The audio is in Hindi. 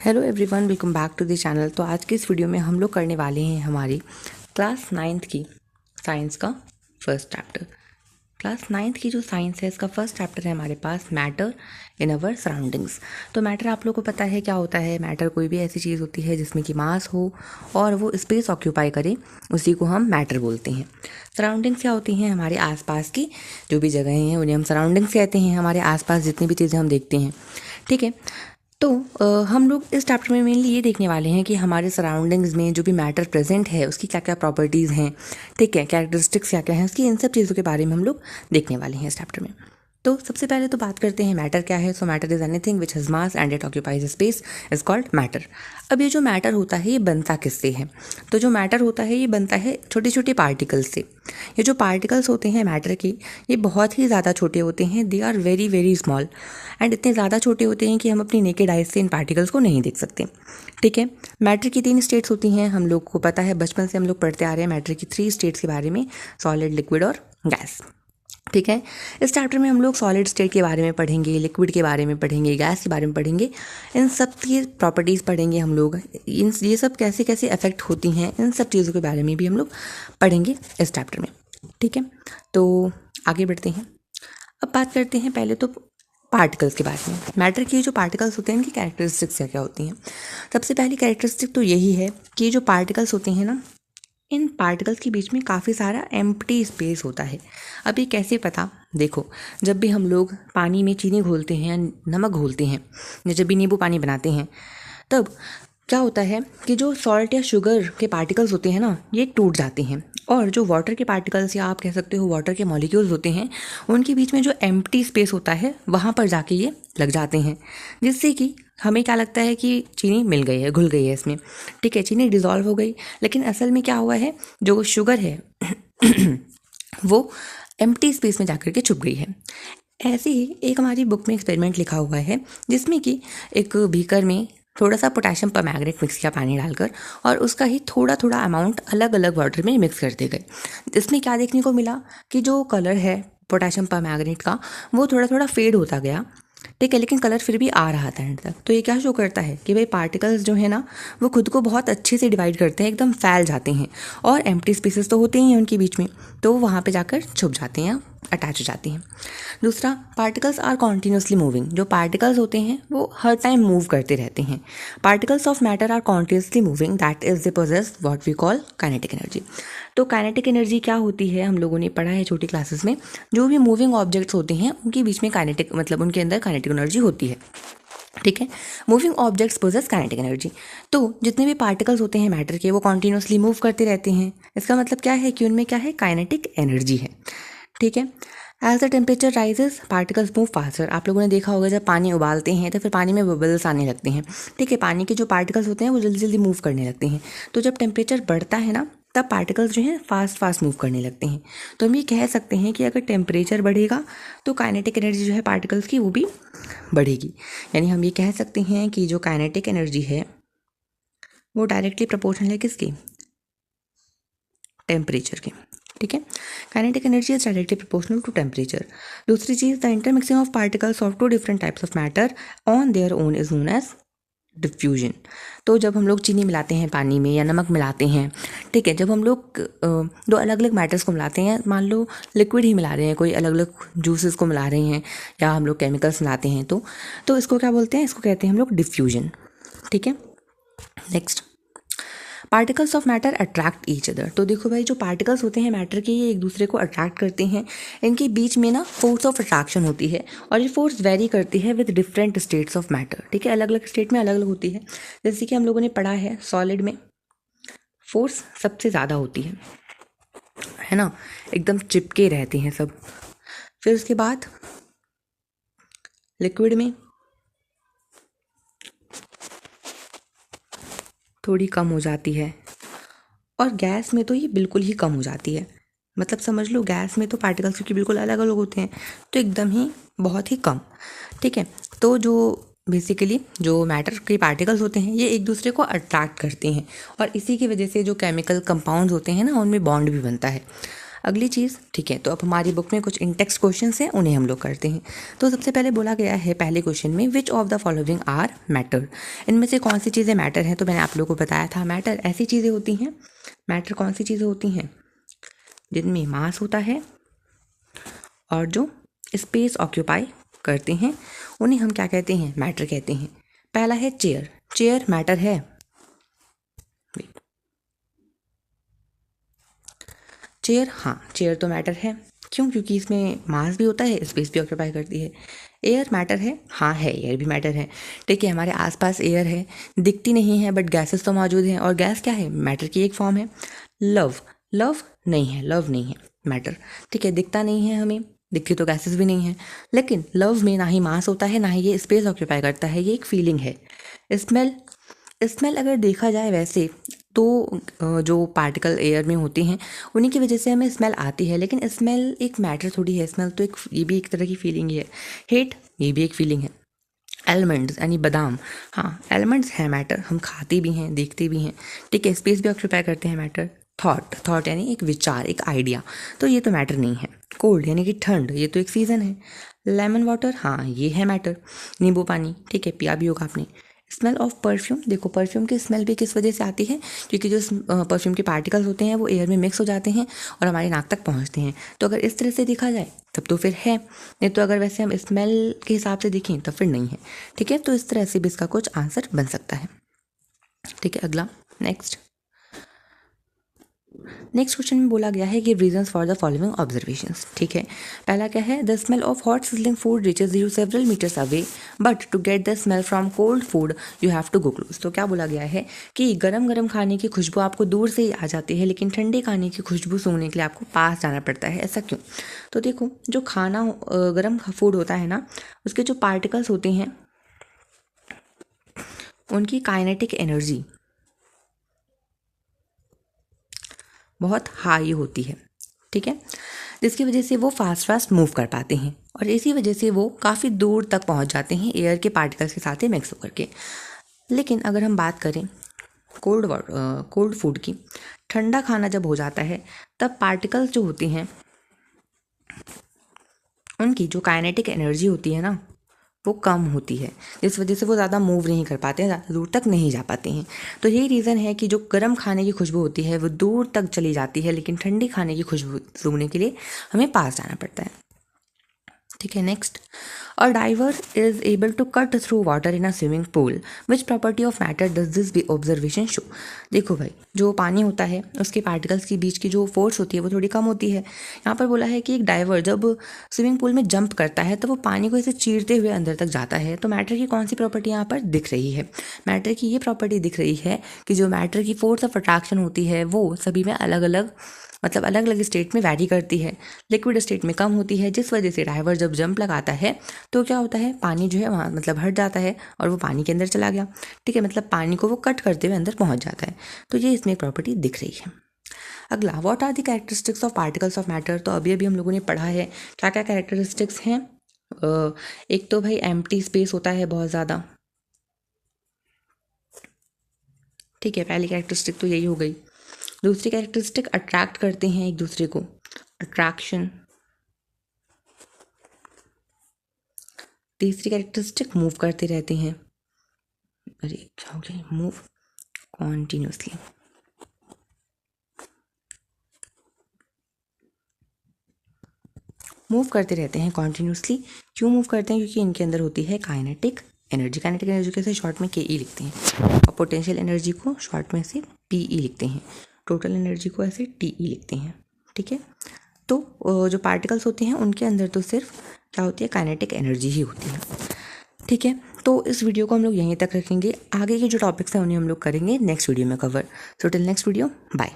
Hello everyone, welcome back to the channel. तो आज की इस वीडियो में हम लोग करने वाले हैं हमारी क्लास 9th की साइंस का फर्स्ट चैप्टर। क्लास 9th की जो साइंस है इसका फर्स्ट चैप्टर है हमारे पास मैटर इन अवर सराउंडिंग्स। तो मैटर आप लोगों को पता है क्या होता है। मैटर कोई भी ऐसी चीज़ होती है जिसमें कि मास हो और वो स्पेस ऑक्यूपाई करे, उसी को हम मैटर बोलते हैं। सराउंडिंग्स क्या होती हैं? हमारे आसपास की जो भी जगहें हैं उन्हें हम सराउंडिंग्स कहते हैं। हमारे आसपास जितनी भी चीज़ें हम देखते हैं, ठीक है। तो हम लोग इस चैप्टर में मेनली ये देखने वाले हैं कि हमारे सराउंडिंग्स में जो भी मैटर प्रेजेंट है उसकी क्या क्या प्रॉपर्टीज़ हैं, ठीक है, कैरेक्टरिस्टिक्स क्या क्या हैं उसकी, इन सब चीज़ों के बारे में हम लोग देखने वाले हैं इस चैप्टर में। तो सबसे पहले तो बात करते हैं मैटर क्या है। सो matter is anything which has mass and it occupies space is called matter. अब ये जो मैटर होता है ये बनता किससे है? तो जो मैटर होता है ये बनता है छोटे छोटे पार्टिकल्स से। ये जो पार्टिकल्स होते हैं मैटर के, ये बहुत ही ज़्यादा छोटे होते हैं। They are very very small and इतने ज़्यादा छोटे होते हैं कि हम अपनी नेकेड आइज से इन पार्टिकल्स को नहीं देख सकते, ठीक है। मैटर की 3 स्टेट्स होती हैं, हम लोग को पता है, बचपन से हम लोग पढ़ते आ रहे हैं मैटर की 3 स्टेट्स के बारे में, सॉलिड, लिक्विड और गैस, ठीक है। इस चैप्टर में हम लोग सॉलिड स्टेट के बारे में पढ़ेंगे, लिक्विड के बारे में पढ़ेंगे, गैस के बारे में पढ़ेंगे। इन सब की प्रॉपर्टीज़ पढ़ेंगे हम लोग, ये सब कैसे कैसे अफेक्ट होती हैं, इन सब चीज़ों के बारे में भी हम लोग पढ़ेंगे इस चैप्टर में, ठीक है। तो आगे बढ़ते हैं। अब बात करते हैं पहले तो पार्टिकल्स के बारे में। मैटर की जो पार्टिकल्स होते हैं इनकी कैरेक्टरिस्टिक्स क्या क्या होती हैं। सबसे पहली कैरेक्टरिस्टिक तो यही है कि ये जो पार्टिकल्स होते हैं ना, इन पार्टिकल्स के बीच में काफ़ी सारा एम्प्टी स्पेस होता है। अब ये कैसे पता? देखो, जब भी हम लोग पानी में चीनी घोलते हैं, नमक घोलते हैं, या जब भी नींबू पानी बनाते हैं, तब क्या होता है कि जो सॉल्ट या शुगर के पार्टिकल्स होते हैं ना, ये टूट जाते हैं, और जो वाटर के पार्टिकल्स या आप कह सकते हो वाटर के मॉलिक्यूल्स होते हैं, उनके बीच में जो एम्प्टी स्पेस होता है वहाँ पर जाके ये लग जाते हैं, जिससे कि हमें क्या लगता है कि चीनी मिल गई है, घुल गई है इसमें, ठीक है, चीनी डिज़ोल्व हो गई। लेकिन असल में क्या हुआ है, जो शुगर है वो एम्प्टी स्पेस में जाकर के छुप गई है। ऐसे ही एक हमारी बुक में एक्सपेरिमेंट लिखा हुआ है जिसमें कि एक बीकर में थोड़ा सा पोटेशियम परमैंगनेट मिक्स किया पानी डालकर, और उसका ही थोड़ा थोड़ा अमाउंट अलग अलग वाटर में मिक्स कर दिए गए। इसमें क्या देखने को मिला कि जो कलर है पोटेशियम परमैंगनेट का वो थोड़ा थोड़ा फेड होता गया, ठीक है, लेकिन कलर फिर भी आ रहा था एंड तक। तो ये क्या शो करता है कि भाई पार्टिकल्स जो है ना वो खुद को बहुत अच्छे से डिवाइड करते हैं, एकदम फैल जाते हैं, और एम्प्टी स्पेसेस तो होते ही हैं उनके बीच में, तो वो वहाँ पे जाकर छुप जाते हैं, अटैच हो जाती हैं। दूसरा, पार्टिकल्स आर कॉन्टिन्यूसली मूविंग। जो पार्टिकल्स होते हैं वो हर टाइम मूव करते रहते हैं। Particles of matter are continuously moving, that is they possess what we call kinetic energy. तो काइनेटिक एनर्जी क्या होती है, हम लोगों ने पढ़ा है छोटी क्लासेस में, जो भी मूविंग ऑब्जेक्ट्स होते हैं उनके बीच में काइनेटिक, मतलब उनके अंदर काइनेटिक एनर्जी होती है, ठीक है। Moving objects possess kinetic energy. तो जितने भी पार्टिकल्स होते हैं मैटर के वो कॉन्टिन्यूसली मूव करते रहते हैं। इसका मतलब क्या है कि उनमें क्या है, काइनेटिक एनर्जी है, ठीक है। As the temperature rises particles move faster. आप लोगों ने देखा होगा जब पानी उबालते हैं तो फिर पानी में बबल्स आने लगते हैं, ठीक है, पानी के जो पार्टिकल्स होते हैं वो जल्दी जल्दी मूव करने लगते हैं। तो जब टेम्परेचर बढ़ता है ना, तब पार्टिकल्स जो हैं फास्ट फास्ट मूव करने लगते हैं। तो हम ये कह सकते हैं कि अगर टेम्परेचर बढ़ेगा तो काइनेटिक एनर्जी जो है पार्टिकल्स की वो भी बढ़ेगी। यानी हम ये कह सकते हैं कि जो काइनेटिक एनर्जी है वो डायरेक्टली प्रोपोर्शनल है किसकी, टेम्परेचर के, ठीक है। Kinetic energy is directly proportional to temperature. दूसरी चीज़, the intermixing of particles of 2 different types of matter on their own is known as diffusion. तो जब हम लोग चीनी मिलाते हैं पानी में या नमक मिलाते हैं, ठीक है, जब हम लोग 2 अलग अलग मैटर्स को मिलाते हैं, मान लो लिक्विड ही मिला रहे हैं, कोई अलग अलग जूसेस को मिला रहे हैं, या हम लोग केमिकल्स मिलाते हैं, तो इसको क्या बोलते हैं, इसको कहते हैं हम लोग डिफ्यूजन, ठीक है। Next, particles of matter attract each other. तो देखो भाई, जो पार्टिकल्स होते हैं मैटर के ये एक दूसरे को अट्रैक्ट करते हैं। इनके बीच में ना फोर्स ऑफ अट्रैक्शन होती है, और ये फोर्स वेरी करती है with different states of matter, ठीक है, अलग अलग स्टेट में अलग अलग होती है। जैसे कि हम लोगों ने पढ़ा है सॉलिड में फोर्स सबसे ज़्यादा होती है ना, एकदम चिपके रहते हैं सब। फिर उसके बाद लिक्विड में थोड़ी कम हो जाती है, और गैस में तो ये बिल्कुल ही कम हो जाती है। मतलब समझ लो गैस में तो पार्टिकल्स क्योंकि बिल्कुल अलग अलग होते हैं, तो एकदम ही बहुत ही कम, ठीक है। तो जो बेसिकली जो मैटर के पार्टिकल्स होते हैं ये एक दूसरे को अट्रैक्ट करते हैं, और इसी की वजह से जो केमिकल कंपाउंड्स होते हैं ना उनमें बॉन्ड भी बनता है। अगली चीज़, ठीक है, तो अब हमारी बुक में कुछ इन टेक्स्ट क्वेश्चन हैं, उन्हें हम लोग करते हैं। तो सबसे पहले बोला गया है पहले क्वेश्चन में, which of the following are matter, इनमें से कौन सी चीज़ें मैटर हैं। तो मैंने आप लोगों को बताया था मैटर ऐसी चीज़ें होती हैं, मैटर कौन सी चीज़ें होती हैं जिनमें मास होता है और जो स्पेस ऑक्यूपाई करते हैं, उन्हें हम क्या कहते हैं, मैटर कहते हैं। पहला है चेयर, चेयर मैटर है। चेयर, हाँ चेयर तो मैटर है, क्यों, क्योंकि इसमें मास भी होता है, स्पेस भी ऑक्यूपाई करती है। एयर मैटर है, हाँ है, एयर भी मैटर है। ठीक है, हमारे आसपास एयर है, दिखती नहीं है बट गैसेस तो मौजूद हैं, और गैस क्या है, मैटर की एक फॉर्म है। लव, लव नहीं है, लव नहीं है मैटर। ठीक है, दिखता नहीं है हमें, दिखती तो गैसेस भी नहीं है, लेकिन लव में ना ही मास होता है ना ही ये स्पेस ऑक्यूपाई करता है, ये एक फीलिंग है। स्मेल, स्मेल अगर देखा जाए वैसे तो जो पार्टिकल एयर में होते हैं उन्हीं की वजह से हमें स्मेल आती है, लेकिन स्मेल एक मैटर थोड़ी है, स्मेल तो एक, ये भी एक तरह की फीलिंग है। हेट, ये भी एक फीलिंग है। एलमंड्स यानी बादाम, हाँ एलमंड्स है मैटर, हम खाते भी हैं, देखते भी हैं। ठीक है, स्पेस भी ऑक्यूपाई करते हैं मैटर। थॉट, थॉट यानी एक विचार, एक आइडिया, तो ये तो मैटर नहीं है। कोल्ड यानी कि ठंड, ये तो एक सीज़न है। लेमन वाटर, हाँ ये है मैटर, नींबू पानी, ठीक है पिया भी होगा आपने। स्मेल ऑफ परफ्यूम, देखो परफ्यूम की स्मेल भी किस वजह से आती है, क्योंकि जो परफ्यूम के पार्टिकल्स होते हैं वो एयर में मिक्स हो जाते हैं और हमारे नाक तक पहुंचते हैं। तो अगर इस तरह से देखा जाए तब तो फिर है, नहीं तो अगर वैसे हम स्मेल के हिसाब से देखें तब फिर नहीं है। ठीक है, तो इस तरह से भी इसका कुछ आंसर बन सकता है। ठीक है, अगला नेक्स्ट क्वेश्चन में बोला गया है कि reasons for the following observations. ठीक है, पहला क्या है, the smell of hot sizzling food reaches you several metres away, but to get the smell from cold food you have to go close. तो क्या बोला गया है कि गरम गरम खाने की खुशबू आपको दूर से ही आ जाती है, लेकिन ठंडे खाने की खुशबू सूंघने के लिए आपको पास जाना पड़ता है, ऐसा क्यों। तो देखो, जो खाना गरम फूड होता है ना, उसके जो पार्टिकल्स होते हैं उनकी काइनेटिक एनर्जी बहुत हाई होती है। ठीक है, जिसकी वजह से वो फास्ट मूव कर पाते हैं और इसी वजह से वो काफ़ी दूर तक पहुंच जाते हैं एयर के पार्टिकल्स के साथ ही मिक्स होकर के। लेकिन अगर हम बात करें कोल्ड फूड की, ठंडा खाना जब हो जाता है तब पार्टिकल्स जो होते हैं उनकी जो काइनेटिक एनर्जी होती है ना, वो कम होती है, जिस वजह से वो ज़्यादा मूव नहीं कर पाते हैं, ज़्यादा दूर तक नहीं जा पाते हैं। तो यही रीज़न है कि जो गर्म खाने की खुशबू होती है वो दूर तक चली जाती है, लेकिन ठंडी खाने की खुशबू सूंघने के लिए हमें पास जाना पड़ता है। ठीक है, next, a diver is able to cut through water in a swimming pool, which property of matter does this be observation show. देखो भाई, जो पानी होता है उसके पार्टिकल्स के बीच की जो फोर्स होती है वो थोड़ी कम होती है। यहाँ पर बोला है कि एक डाइवर जब स्विमिंग पूल में जंप करता है तो वो पानी को ऐसे चीरते हुए अंदर तक जाता है। तो मैटर की कौन सी प्रॉपर्टी यहाँ पर दिख रही है, मैटर की ये प्रॉपर्टी दिख रही है कि जो मैटर की फोर्स ऑफ अट्रैक्शन होती है वो सभी में अलग अलग, मतलब अलग अलग स्टेट में वैरी करती है। लिक्विड स्टेट में कम होती है, जिस वजह से डाइवर जब जंप लगाता है तो क्या होता है, पानी जो है वहाँ मतलब हट जाता है और वो पानी के अंदर चला गया। ठीक है, मतलब पानी को वो कट करते हुए अंदर पहुँच जाता है। तो ये इसमें एक प्रॉपर्टी दिख रही है। अगला, what are the characteristics of particles of matter. तो अभी अभी हम लोगों ने पढ़ा है क्या क्या कैरेक्टरिस्टिक्स हैं। एक तो भाई एम्प्टी स्पेस होता है बहुत ज़्यादा। ठीक है, पहली कैरेक्टरिस्टिक तो यही हो गई। दूसरी कैरेक्टरिस्टिक, अट्रैक्ट करते हैं एक दूसरे को, अट्रैक्शन। तीसरी कैरेक्टरिस्टिक, मूव करते रहते हैं, अरे क्या हो गया, मूव कॉन्टिन्यूसली। मूव करते रहते हैं कॉन्टिन्यूसली, क्यों मूव करते हैं, क्योंकि इनके अंदर होती है काइनेटिक एनर्जी। काइनेटिक एनर्जी को ऐसे शॉर्ट में के ई लिखते हैं और पोटेंशियल एनर्जी को शॉर्ट में से पी ई लिखते हैं, टोटल एनर्जी को ऐसे टी ई लिखते हैं। ठीक है, तो जो पार्टिकल्स होते हैं उनके अंदर तो सिर्फ क्या होती है, काइनेटिक एनर्जी ही होती है। ठीक है, तो इस वीडियो को हम लोग यहीं तक रखेंगे, आगे के जो टॉपिक्स हैं उन्हें हम लोग करेंगे नेक्स्ट वीडियो में cover. So till next video, bye.